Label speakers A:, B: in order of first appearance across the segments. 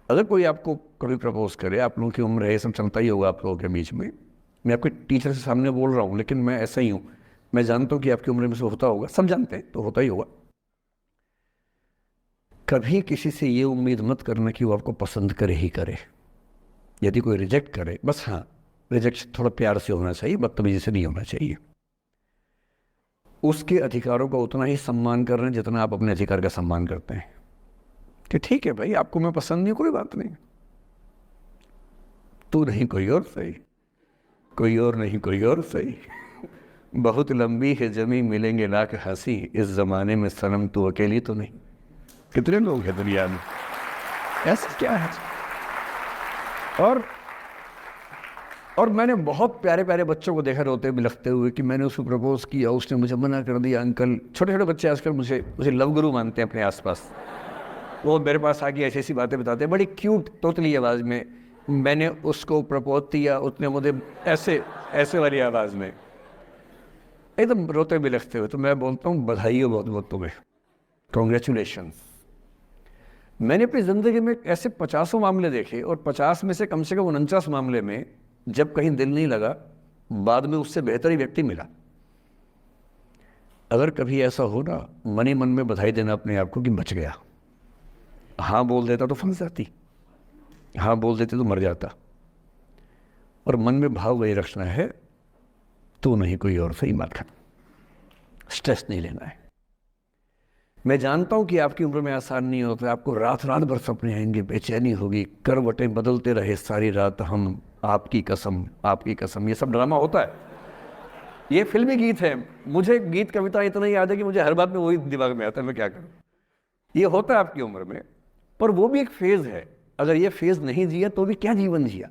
A: अगर कोई आपको कभी प्रपोज करे, आप लोगों की उम्र है, ये सब चलता ही होगा आप लोगों के बीच में, मैं आपके टीचर से सामने बोल रहा हूँ, लेकिन मैं ऐसा ही हूँ, मैं जानता हूँ कि आपकी उम्र में से होता होगा, सब जानते हैं, तो होता ही होगा। कभी किसी से ये उम्मीद मत करना कि वो आपको पसंद करे ही करे। यदि कोई रिजेक्ट करे, बस हाँ, रिजेक्शन थोड़ा प्यार से होना चाहिए, बदतमीजी से नहीं होना चाहिए। उसके अधिकारों का उतना ही सम्मान कर रहे हैं जितना आप अपने अधिकार का सम्मान करते हैं कि ठीक है भाई, आपको मैं पसंद नहीं, कोई बात नहीं, तू नहीं कोई और सही, कोई और नहीं कोई और सही, बहुत लंबी है जमी मिलेंगे लाख हंसी, इस जमाने में सनम तू अकेली तो नहीं। कितने लोग हैं दुनिया में, ऐसा क्या है। और मैंने बहुत प्यारे प्यारे बच्चों को देखा रोते बिलखते हुए कि मैंने उसको प्रपोज किया, उसने मुझे मना कर दिया। अंकल, छोटे छोटे बच्चे आजकल मुझे लव गुरु मानते हैं अपने आसपास। वो मेरे पास आके ऐसी ऐसी बातें बताते हैं बड़ी क्यूट तोतली आवाज़ में, मैंने उसको प्रपोज किया, उसने मुझे ऐसे ऐसे वाली आवाज़ में एकदम रोते बिलखते हुए। तो मैं बोलता हूँ बधाई हो बहुत बहुत तुम्हें, कॉन्ग्रेचुलेशन। मैंने अपनी ज़िंदगी में ऐसे 50 मामले देखे और 50 में से कम 49 मामले में जब कहीं दिल नहीं लगा, बाद में उससे बेहतर ही व्यक्ति मिला। अगर कभी ऐसा हो ना, मन ही मन में बधाई देना अपने आप को कि बच गया। हाँ बोल देता तो फंस जाती, हाँ बोल देते तो मर जाता। और मन में भाव वही रखना है, तो नहीं कोई और सही बात है, स्ट्रेस नहीं लेना है। मैं जानता हूं कि आपकी उम्र में आसान नहीं होता, आपको रात रात भर सपने आएंगे, बेचैनी होगी, करवटें बदलते रहे सारी रात हम, आपकी कसम आपकी कसम, ये सब ड्रामा होता है, ये फिल्मी गीत है। मुझे गीत कविता इतना ही याद है कि मुझे हर बात में वही दिमाग में आता है, मैं क्या करूं। ये होता है आपकी उम्र में, पर वो भी एक फेज़ है। अगर ये फेज़ नहीं जिया तो भी क्या जीवन जिया।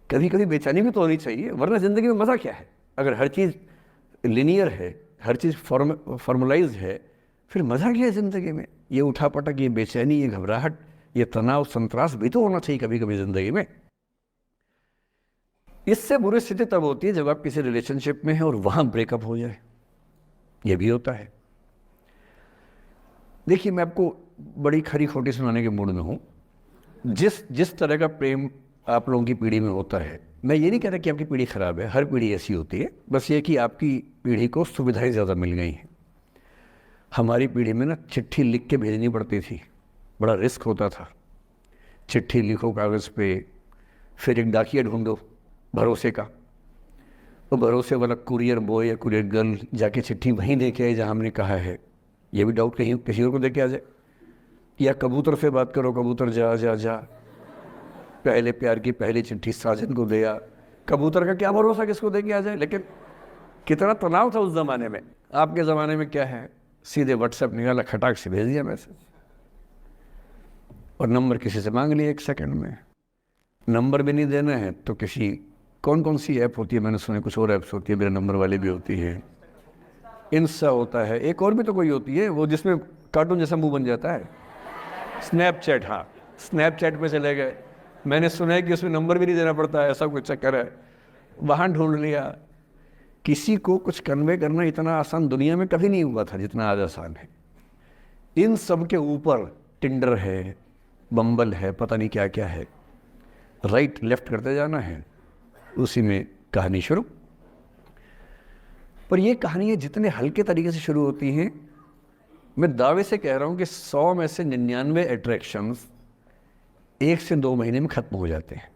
A: कभी कभी बेचैनी भी तो होनी चाहिए, वरना ज़िंदगी में मज़ा क्या है। अगर हर चीज़ लिनियर है, हर चीज़ फॉर्मुलाइज है, फिर मज़ा क्या है ज़िंदगी में। ये उठापटक, ये बेचैनी, ये घबराहट, ये तनाव संतरास भी तो होना चाहिए कभी कभी ज़िंदगी में। इससे बुरी स्थिति तब होती है जब आप किसी रिलेशनशिप में हैं और वहाँ ब्रेकअप हो जाए, ये भी होता है। देखिए, मैं आपको बड़ी खरी खोटी सुनाने के मूड में हूँ। जिस तरह का प्रेम आप लोगों की पीढ़ी में होता है, मैं ये नहीं कहता कि आपकी पीढ़ी ख़राब है, हर पीढ़ी ऐसी होती है, बस ये कि आपकी पीढ़ी को सुविधाएं ज़्यादा मिल गई हैं। हमारी पीढ़ी में ना चिट्ठी लिख के भेजनी पड़ती थी, बड़ा रिस्क होता था। चिट्ठी लिखो कागज़ पे, फिर एक डाकिया ढूंढो भरोसे का, तो भरोसे वाला कुरियर बॉय या कुरियर गर्ल जाके चिट्ठी वहीं दे के आए जहाँ हमने कहा है। ये भी डाउट कहीं किसी और को दे के आ जाए। या कबूतर से बात करो, कबूतर जा जा जा, पहले प्यार की पहली चिट्ठी साजन को दिया। कबूतर का क्या भरोसा किसको दे के आ जाए। लेकिन कितना तनाव था उस ज़माने में। आपके ज़माने में क्या है, सीधे व्हाट्सएप निकाला, खटाक से भेज दिया मैसेज, और नंबर किसी से मांग लिया 1 सेकंड में। नंबर भी नहीं देना है तो किसी, कौन कौन सी ऐप होती है, मैंने सुना कुछ और ऐप्स होती है, मेरा नंबर वाली भी होती है, इंस्टा होता है, एक और भी तो कोई होती है वो जिसमें कार्टून जैसा मुंह बन जाता है, स्नैपचैट। हाँ, स्नैपचैट पे चले गए, मैंने सुना है कि उसमें नंबर भी नहीं देना पड़ता है, ऐसा कुछ चक्कर है। वहाँ ढूंढ लिया। किसी को कुछ कन्वे करना इतना आसान दुनिया में कभी नहीं हुआ था जितना आज आसान है। इन सब के ऊपर टिंडर है, बम्बल है, पता नहीं क्या क्या है, राइट लेफ्ट करते जाना है, उसी में कहानी शुरू। पर ये कहानियाँ जितने हल्के तरीके से शुरू होती हैं, मैं दावे से कह रहा हूँ कि 100 में से 99 अट्रैक्शंस 1 से 2 महीने में ख़त्म हो जाते हैं।